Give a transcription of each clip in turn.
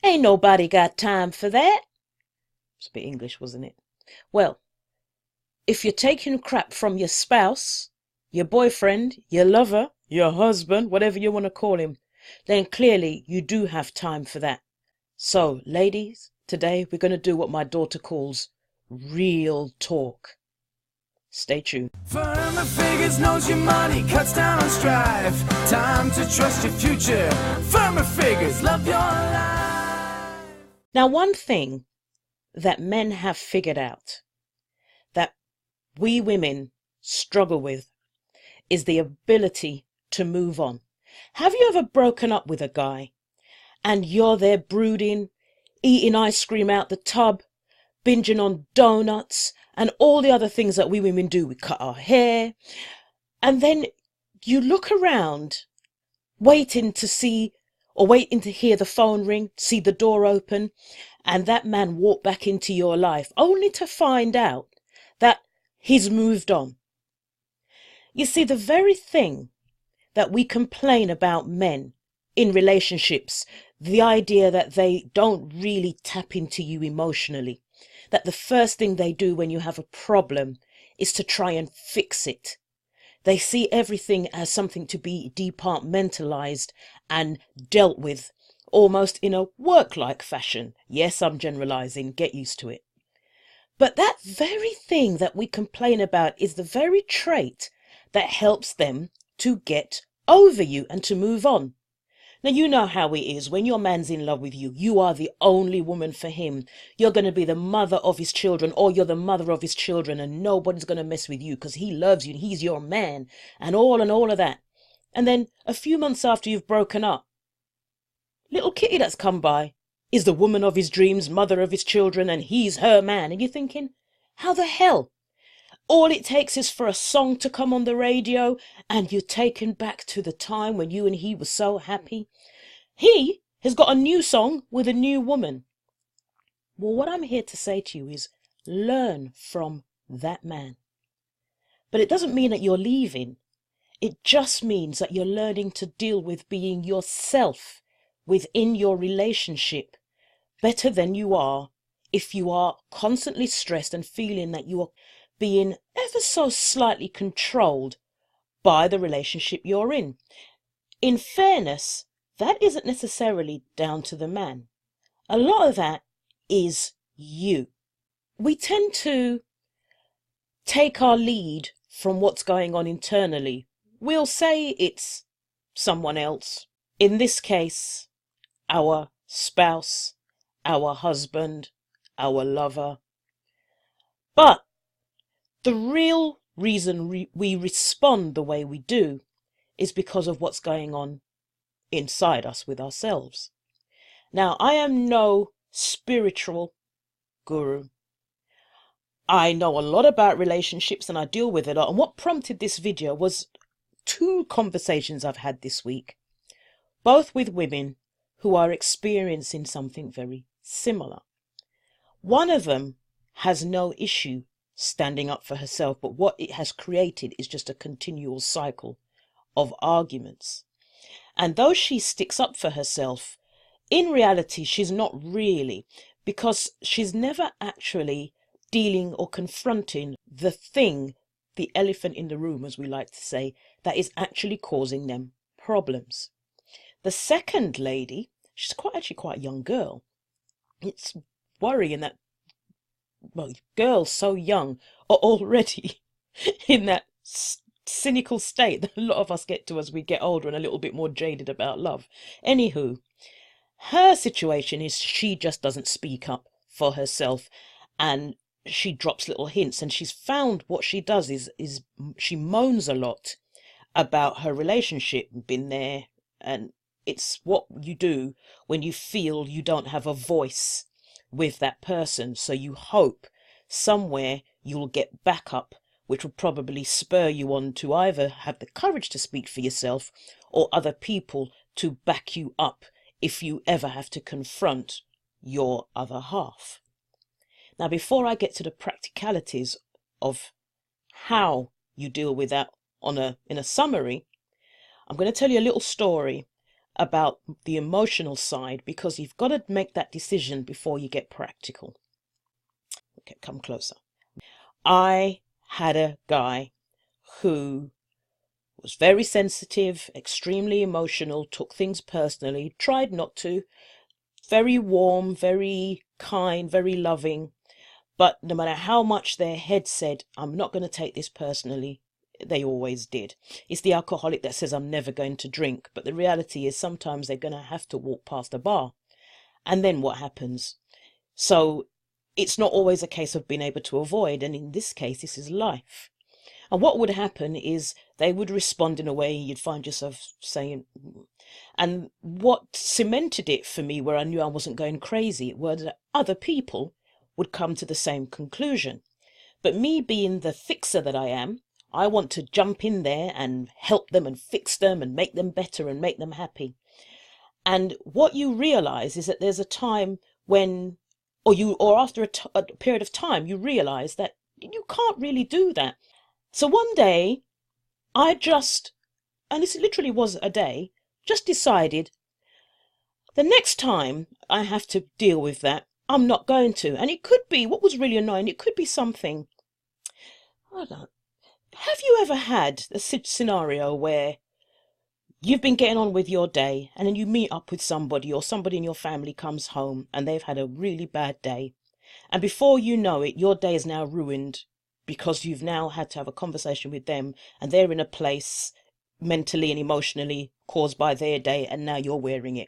Ain't nobody got time for that. It's a bit English, wasn't it? Well, if you're taking crap from your spouse, your boyfriend, your lover, your husband, whatever you want to call him, then clearly you do have time for that. So, ladies, today we're going to do what my daughter calls real talk. Stay tuned. Firmer Figures knows your money, cuts down on strife. Time to trust your future. Firmer Figures, love your life. Now, one thing that men have figured out that we women struggle with is the ability to move on. Have you ever broken up with a guy and you're there brooding, eating ice cream out the tub, binging on donuts and all the other things that we women do? We cut our hair, and then you look around waiting to see or waiting to hear the phone ring, see the door open, and that man walk back into your life only to find out that he's moved on. You see, the very thing that we complain about men in relationships, the idea that they don't really tap into you emotionally, that the first thing they do when you have a problem is to try and fix it. They see everything as something to be departmentalized and dealt with, almost in a work-like fashion. Yes, I'm generalizing, get used to it. But that very thing that we complain about is the very trait that helps them to get over you and to move on. Now, you know how it is. When your man's in love with you, you are the only woman for him. You're going to be the mother of his children, or you're the mother of his children, and nobody's going to mess with you because he loves you and he's your man and all of that. And then a few months after you've broken up, little Kitty that's come by is the woman of his dreams, mother of his children, and he's her man. And you're thinking, how the hell? All it takes is for a song to come on the radio and you're taken back to the time when you and he were so happy. He has got a new song with a new woman. Well, what I'm here to say to you is learn from that man. But it doesn't mean that you're leaving. It just means that you're learning to deal with being yourself within your relationship better than you are if you are constantly stressed and feeling that you are being ever so slightly controlled by the relationship you're in. In fairness, that isn't necessarily down to the man. A lot of that is you. We tend to take our lead from what's going on internally. We'll say it's someone else. In this case, our spouse, our husband, our lover. But the real reason we respond the way we do is because of what's going on inside us with ourselves. Now, I am no spiritual guru. I know a lot about relationships and I deal with it a lot. And what prompted this video was 2 conversations I've had this week, both with women who are experiencing something very similar. One of them has no issue standing up for herself, but what it has created is just a continual cycle of arguments. And though she sticks up for herself, in reality she's not really, because she's never actually dealing or confronting the thing, the elephant in the room, as we like to say, that is actually causing them problems. The second lady, she's actually quite a young girl. It's worrying that, well, girls so young are already in that cynical state that a lot of us get to as we get older and a little bit more jaded about love. Anywho, her situation is she just doesn't speak up for herself and she drops little hints, and she's found what she does is she moans a lot about her relationship, been there, and it's what you do when you feel you don't have a voice with that person. So you hope somewhere you'll get backup, which will probably spur you on to either have the courage to speak for yourself or other people to back you up if you ever have to confront your other half. Now, before I get to the practicalities of how you deal with that in a summary, I'm going to tell you a little story about the emotional side, because you've got to make that decision before you get practical. Okay, come closer. I had a guy who was very sensitive, extremely emotional, took things personally, tried not to, very warm, very kind, very loving. But no matter how much their head said, I'm not going to take this personally, they always did. It's the alcoholic that says, I'm never going to drink. But the reality is sometimes they're going to have to walk past a bar. And then what happens? So it's not always a case of being able to avoid. And in this case, this is life. And what would happen is they would respond in a way you'd find yourself saying, and what cemented it for me, where I knew I wasn't going crazy, were that other people would come to the same conclusion. But me being the fixer that I am, I want to jump in there and help them and fix them and make them better and make them happy. And what you realize is that there's a time when, or after a period of time, you realize that you can't really do that. So one day, I just, and this literally was a day, just decided the next time I have to deal with that, I'm not going to. And it could be, what was really annoying, it could be something, I don't know. Have you ever had a scenario where you've been getting on with your day and then you meet up with somebody, or somebody in your family comes home and they've had a really bad day, and before you know it, your day is now ruined because you've now had to have a conversation with them and they're in a place mentally and emotionally caused by their day, and now you're wearing it.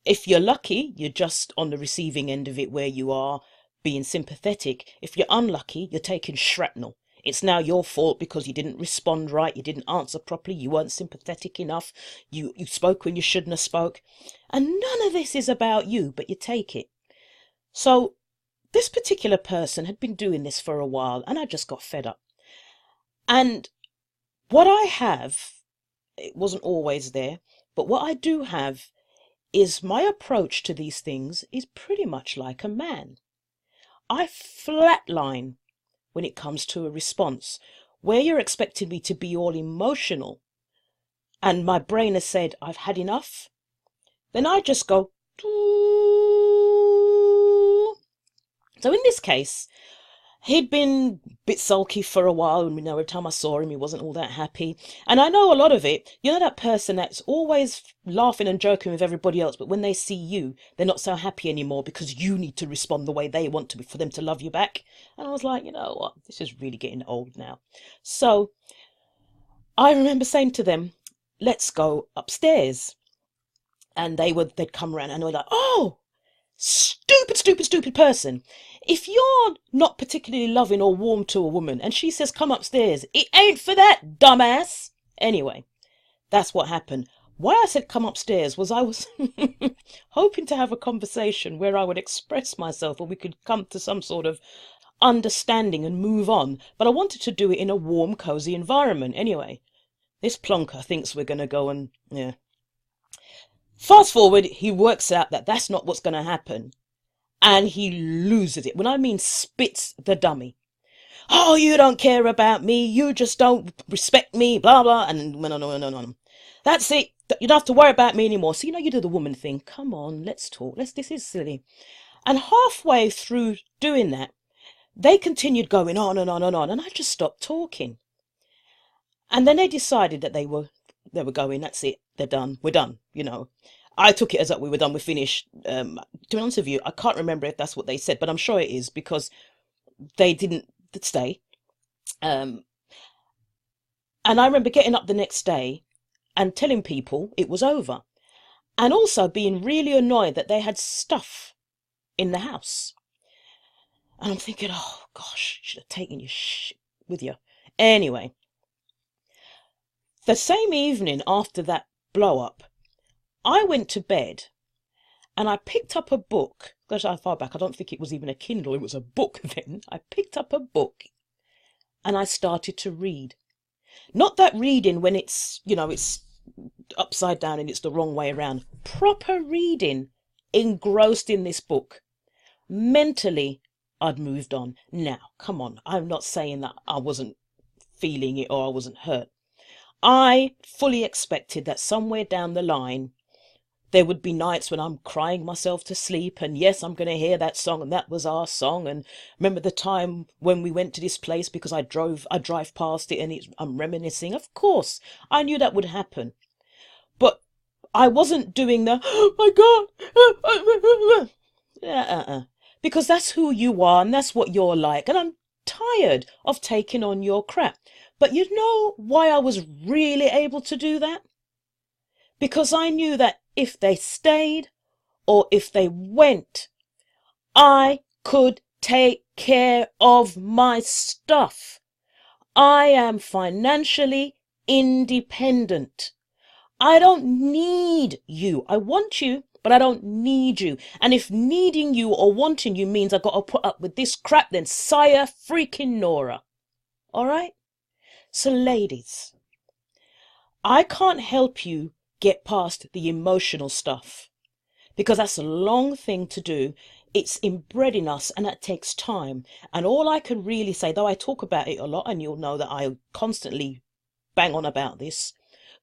If you're lucky, you're just on the receiving end of it, where you are being sympathetic. If you're unlucky, you're taking shrapnel. It's now your fault because you didn't respond right, you didn't answer properly, you weren't sympathetic enough, you spoke when you shouldn't have spoke. And none of this is about you, but you take it. So this particular person had been doing this for a while, and I just got fed up. And what I have, it wasn't always there, but what I do have is my approach to these things is pretty much like a man. I flatline when it comes to a response. Where you're expecting me to be all emotional and my brain has said I've had enough, then I just go. So in this case, he'd been a bit sulky for a while, and every time I saw him, he wasn't all that happy. And I know a lot of it, that person that's always laughing and joking with everybody else, but when they see you, they're not so happy anymore because you need to respond the way they want to for them to love you back. And I was like, you know what, this is really getting old now. So I remember saying to them, let's go upstairs. And they'd come around and they were like, oh, stupid person. If you're not particularly loving or warm to a woman and she says come upstairs, it ain't for that, dumbass. Anyway, that's what happened. Why I said come upstairs was I was hoping to have a conversation where I would express myself, or we could come to some sort of understanding and move on. But I wanted to do it in a warm, cozy environment. Anyway, this plonker thinks we're going to go and, yeah. Fast forward, he works out that that's not what's going to happen. And he loses it. When I mean spits the dummy. Oh, you don't care about me. You just don't respect me. Blah, blah. And no. That's it. You don't have to worry about me anymore. So, you do the woman thing. Come on, let's talk. This is silly. And halfway through doing that, they continued going on and on and on. And I just stopped talking. And then they decided that they were going, that's it. They're done. We're done, I took it as that we were done, we're finished. To be honest with you, I can't remember if that's what they said, but I'm sure it is because they didn't stay. And I remember getting up the next day and telling people it was over. And also being really annoyed that they had stuff in the house. And I'm thinking, oh gosh, you should have taken your shit with you. Anyway, the same evening after that blow up, I went to bed and I picked up a book. Goes how far back, I don't think it was even a Kindle, it was a book then. I picked up a book and I started to read. Not that reading when it's, it's upside down and it's the wrong way around. Proper reading, engrossed in this book. Mentally, I'd moved on. Now, come on, I'm not saying that I wasn't feeling it or I wasn't hurt. I fully expected that somewhere down the line, there would be nights when I'm crying myself to sleep, and yes, I'm going to hear that song, and that was our song, and remember the time when we went to this place because I drive past it, and I'm reminiscing. Of course, I knew that would happen, but I wasn't doing the, oh my God, because that's who you are, and that's what you're like, and I'm tired of taking on your crap. But you know why I was really able to do that? Because I knew that if they stayed or if they went, I could take care of my stuff. I am financially independent. I don't need you. I want you, but I don't need you. And if needing you or wanting you means I've got to put up with this crap, then sire freaking Nora. All right? So ladies, I can't help you get past the emotional stuff because that's a long thing to do. It's inbred in us and that takes time. And all I can really say, though I talk about it a lot and you'll know that I constantly bang on about this,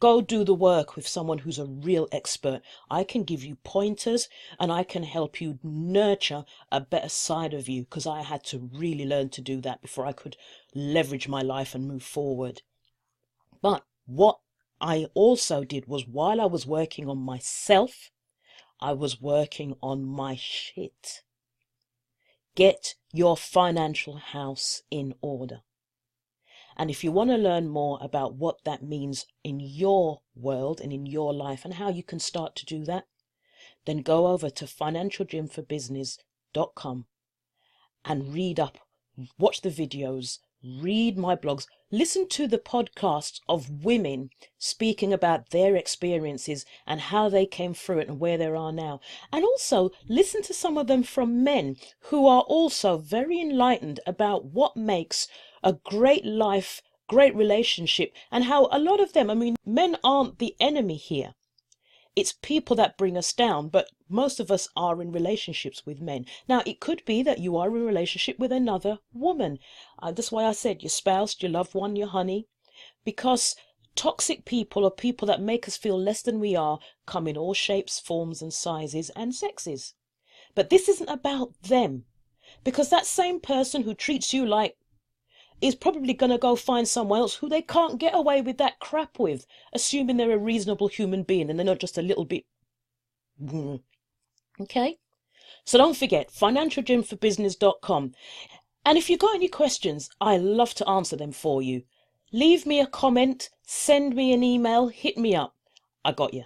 go do the work with someone who's a real expert. I can give you pointers and I can help you nurture a better side of you because I had to really learn to do that before I could leverage my life and move forward. But what I also did was while I was working on myself, I was working on my shit. Get your financial house in order. And if you want to learn more about what that means in your world and in your life and how you can start to do that, then go over to financialgymforbusiness.com and read up, watch the videos, read my blogs, listen to the podcasts of women speaking about their experiences and how they came through it and where they are now. And also listen to some of them from men who are also very enlightened about what makes a great life, great relationship, and how a lot of them, I mean, men aren't the enemy here. It's people that bring us down, but most of us are in relationships with men. Now, it could be that you are in a relationship with another woman. That's why I said your spouse, your loved one, your honey, because toxic people or people that make us feel less than we are come in all shapes, forms and sizes and sexes. But this isn't about them, because that same person who treats you like is probably going to go find someone else who they can't get away with that crap with, assuming they're a reasonable human being and they're not just a little bit. Okay? So don't forget, financialgymforbusiness.com. And if you've got any questions, I love to answer them for you. Leave me a comment, send me an email, hit me up. I got you.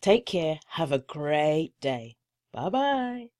Take care. Have a great day. Bye-bye.